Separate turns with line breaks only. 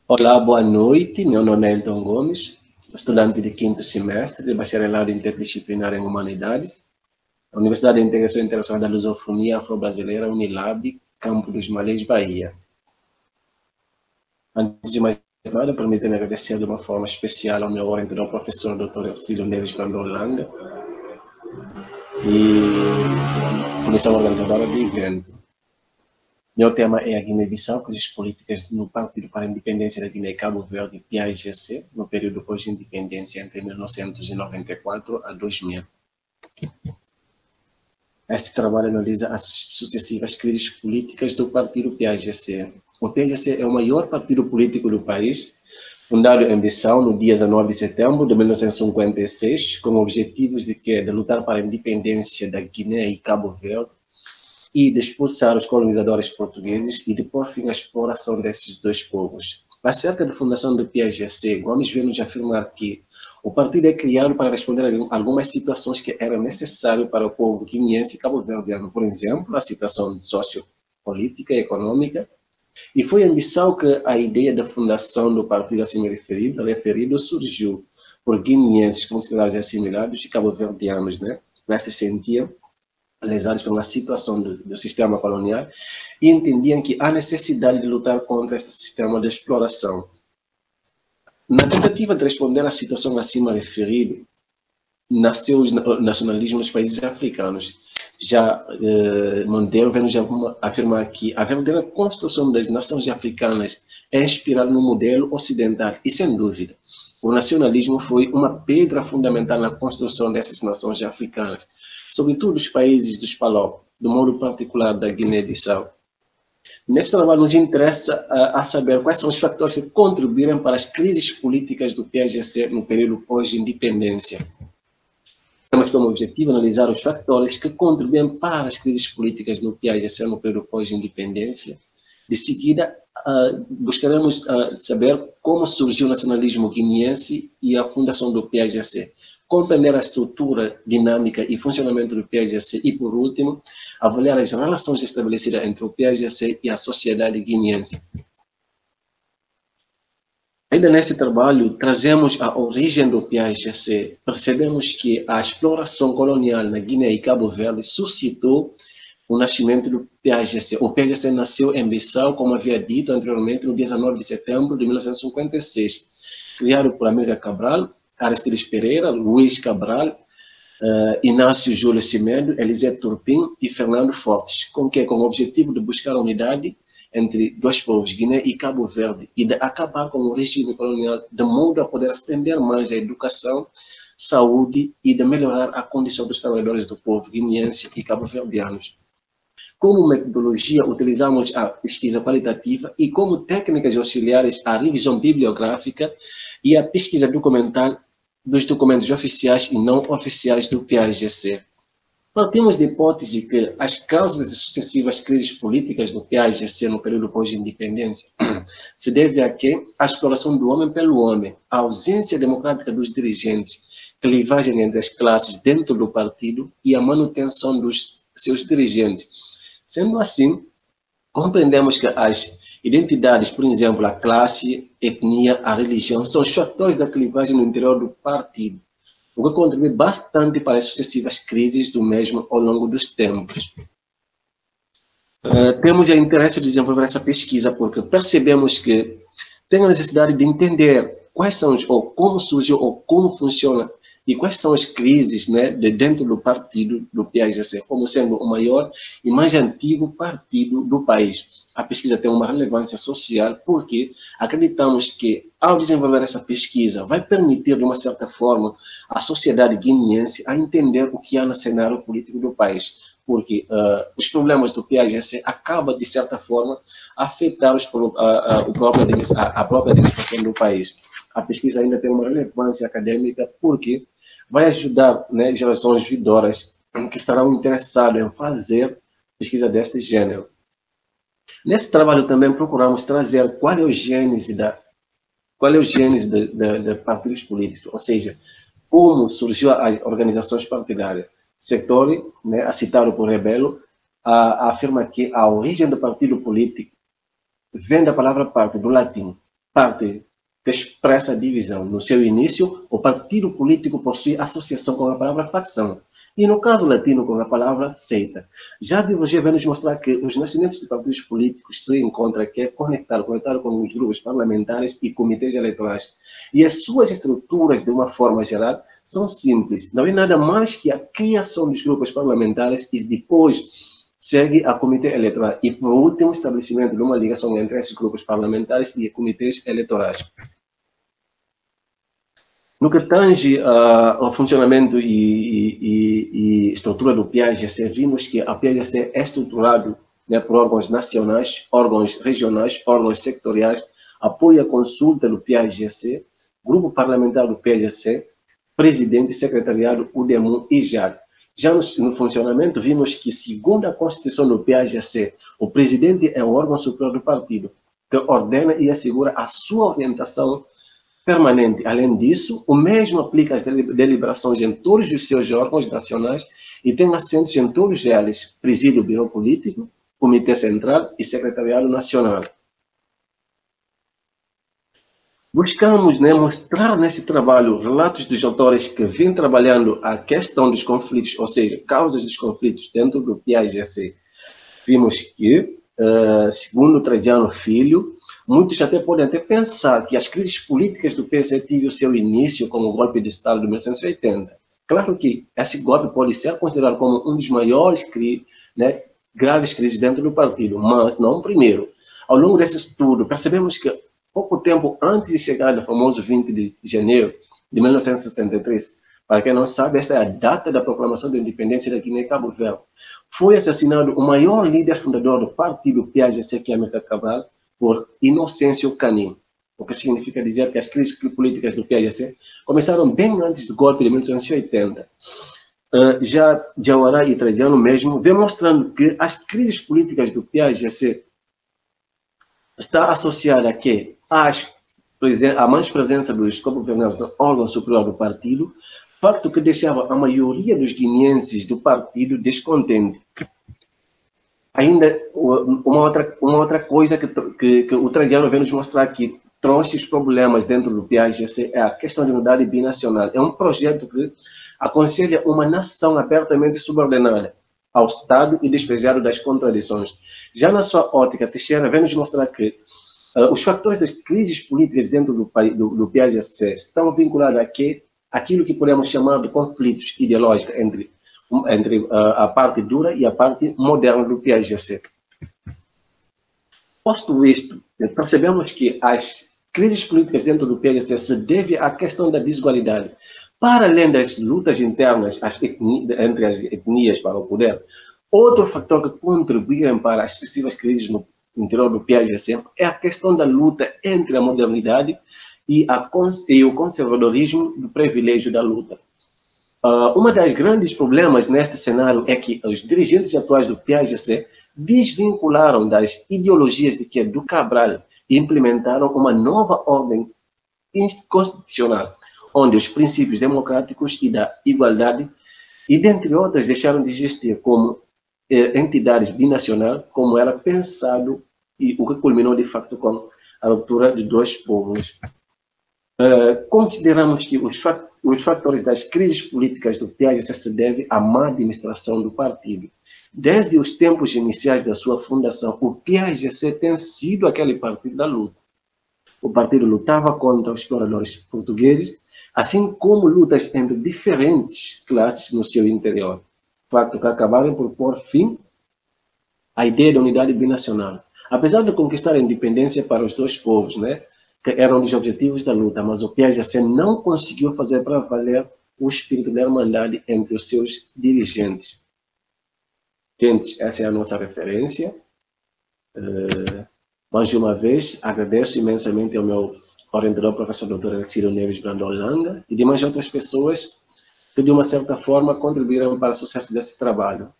Olá, boa noite. Meu nome é Elton Gomes, estudante de quinto semestre de Bacharelado Interdisciplinar em Humanidades, da Universidade de Integração Internacional da Lusofonia Afro-Brasileira, Unilab, Campo dos Malês, Bahia. Antes de mais nada, permitam-me agradecer de uma forma especial ao meu orientador, professor Dr. Ercílio Neves Brandolanga, e comissão organizadora do evento. Meu tema é a Guiné-Bissau, crises políticas no Partido para a Independência da Guiné e Cabo Verde, PAIGC, no período pós-independência entre 1994 a 2000. Este trabalho analisa as sucessivas crises políticas do partido PAIGC. O PAIGC é o maior partido político do país, fundado em Bissau no dia 19 de setembro de 1956, com objetivos de lutar para a independência da Guiné e Cabo Verde, e de expulsar os colonizadores portugueses e de pôr fim à exploração desses dois povos. Acerca da fundação do PAIGC, Gomes vem nos afirmar que o partido é criado para responder a algumas situações que eram necessárias para o povo guineense e cabo-verdiano, por exemplo, a situação sociopolítica e econômica, e foi em Bissau que a ideia da fundação do partido assim referido surgiu por guineenses considerados assimilados e cabo-verdianos, né? Nesse sentido, lesados pela situação do sistema colonial e entendiam que há necessidade de lutar contra esse sistema de exploração. Na tentativa de responder à situação acima referida, nasceu o nacionalismo nos países africanos. Já Monteiro vem nos afirmar que a verdadeira construção das nações africanas é inspirada no modelo ocidental e, sem dúvida, o nacionalismo foi uma pedra fundamental na construção dessas nações africanas, sobretudo os países dos PALOP, do modo particular da Guiné-Bissau. Nesse trabalho nos interessa a saber quais são os fatores que contribuíram para as crises políticas do PAIGC no período pós-independência. Temos como objetivo analisar os fatores que contribuem para as crises políticas do PAIGC no período pós-independência. De seguida, buscaremos saber como surgiu o nacionalismo guineense e a fundação do PAIGC, compreender a estrutura, dinâmica e funcionamento do PAIGC e, por último, avaliar as relações estabelecidas entre o PAIGC e a sociedade guineense. Ainda neste trabalho, trazemos a origem do PAIGC. Percebemos que a exploração colonial na Guiné e Cabo Verde suscitou o nascimento do PAIGC. O PAIGC nasceu em Bissau, como havia dito anteriormente, no dia 19 de setembro de 1956, criado por Amílcar Cabral, Aristides Pereira, Luiz Cabral, Inácio Júlio Cimedo, Eliseu Turpin e Fernando Fortes, com o objetivo de buscar a unidade entre dois povos, Guiné e Cabo Verde, e de acabar com o regime colonial, de modo a poder estender mais a educação, saúde e de melhorar a condição dos trabalhadores do povo guineense e cabo-verdianos. Como metodologia, utilizamos a pesquisa qualitativa e como técnicas auxiliares a revisão bibliográfica e a pesquisa documental dos documentos oficiais e não oficiais do PAIGC. Partimos da hipótese que as causas das sucessivas crises políticas do PAIGC no período pós-independência se deve a a exploração do homem pelo homem, a ausência democrática dos dirigentes, clivagem entre as classes dentro do partido e a manutenção dos seus dirigentes. Sendo assim, compreendemos que as identidades, por exemplo, a classe, etnia, a religião, são os fatores da clivagem no interior do partido, o que contribui bastante para as sucessivas crises do mesmo ao longo dos tempos. Temos o interesse de desenvolver essa pesquisa porque percebemos que tem a necessidade de entender quais são ou como surgiu ou como funciona e quais são as crises, né, de dentro do partido do PAIGC, como sendo o maior e mais antigo partido do país. A pesquisa tem uma relevância social porque acreditamos que, ao desenvolver essa pesquisa, vai permitir, de uma certa forma, à sociedade guineense a entender o que há no cenário político do país. Porque os problemas do PAIGC acabam, de certa forma, a afetar a própria administração do país. A pesquisa ainda tem uma relevância acadêmica porque vai ajudar, né, gerações vindouras que estarão interessadas em fazer pesquisa deste gênero. Nesse trabalho também procuramos trazer qual é o gênese de partidos políticos, ou seja, como surgiu as organizações partidárias. Settori, né, citado por Rebelo, afirma que a origem do partido político vem da palavra parte, do latim. parte que expressa a divisão. No seu início, o partido político possui associação com a palavra facção, e no caso latino com a palavra seita. Já a ideologia vem nos mostrar que os nascimentos de partidos políticos se encontram aqui conectados com os grupos parlamentares e comitês eleitorais. E as suas estruturas, de uma forma geral, são simples. Não é nada mais que a criação dos grupos parlamentares e depois segue a comitê eleitoral. E, por último, o estabelecimento de uma ligação entre esses grupos parlamentares e comitês eleitorais. No que tange ao funcionamento e estrutura do PAGC, vimos que a PAGC é estruturado, né, por órgãos nacionais, órgãos regionais, órgãos sectoriais, apoio à consulta do PAGC, grupo parlamentar do PAGC, presidente, secretariado, UDEMU e JAD. Já no funcionamento, vimos que, segundo a Constituição do PAGC, o presidente é o órgão superior do partido, que ordena e assegura a sua orientação permanente. Além disso, o mesmo aplica às deliberações em todos os seus órgãos nacionais e tem assentos em todos eles: presídio, Biro Político, Comitê Central e Secretariado Nacional. Buscamos, né, mostrar nesse trabalho relatos dos autores que vêm trabalhando a questão dos conflitos, ou seja, causas dos conflitos dentro do PAGC. Vimos que, segundo Trajano Filho, muitos até podem até pensar que as crises políticas do PAGC tiveram o seu início com o golpe de Estado de 1980. Claro que esse golpe pode ser considerado como um dos maiores, né, graves crises dentro do partido, mas não o primeiro. Ao longo desse estudo, percebemos que pouco tempo antes de chegar do famoso 20 de janeiro de 1973, para quem não sabe, esta é a data da proclamação da independência da Guiné e Cabo Verde, foi assassinado o maior líder fundador do partido PAGC, que é Amílcar Cabral, por Inocêncio Canim, o que significa dizer que as crises políticas do PAGC começaram bem antes do golpe de 1980. Já Jawara e Trajano mesmo vem mostrando que as crises políticas do PAGC está associada a quê? A mais presença dos governantes do órgão superior do partido, facto que deixava a maioria dos guineenses do partido descontente. Ainda uma outra coisa que o Trajano vem nos mostrar que trouxe os problemas dentro do PAGC é a questão de unidade binacional. É um projeto que aconselha uma nação abertamente subordinada ao Estado e despejado das contradições. Já na sua ótica, Teixeira vem nos mostrar que os fatores das crises políticas dentro do PAGC estão vinculados àquilo que podemos chamar de conflitos ideológicos entre a parte dura e a parte moderna do PAGC. Posto isto, percebemos que as crises políticas dentro do PAGC se devem à questão da desigualdade. Para além das lutas internas entre as etnias para o poder, outro fator que contribui para as sucessivas crises no interior do PAGC é a questão da luta entre a modernidade e o conservadorismo do privilégio da luta. Um dos grandes problemas neste cenário é que os dirigentes atuais do PAGC desvincularam das ideologias do Cabral e implementaram uma nova ordem constitucional, onde os princípios democráticos e da igualdade, e dentre outras, deixaram de existir como entidades binacional, como era pensado, e o que culminou de facto com a ruptura de dois povos. Consideramos que os fatores das crises políticas do PAGC se devem à má administração do partido. Desde os tempos iniciais da sua fundação, o PAGC tem sido aquele partido da luta. O partido lutava contra os exploradores portugueses, assim como lutas entre diferentes classes no seu interior. Fato que acabaram por pôr fim à ideia de unidade binacional. Apesar de conquistar a independência para os dois povos, né, que eram um dos objetivos da luta, mas o PAGC não conseguiu fazer para valer o espírito da irmandade entre os seus dirigentes. Gente, essa é a nossa referência. Mais uma vez, agradeço imensamente ao meu orientador, professor Dr. Alexírio Neves Brandão Langa, e demais outras pessoas que, de uma certa forma, contribuíram para o sucesso desse trabalho.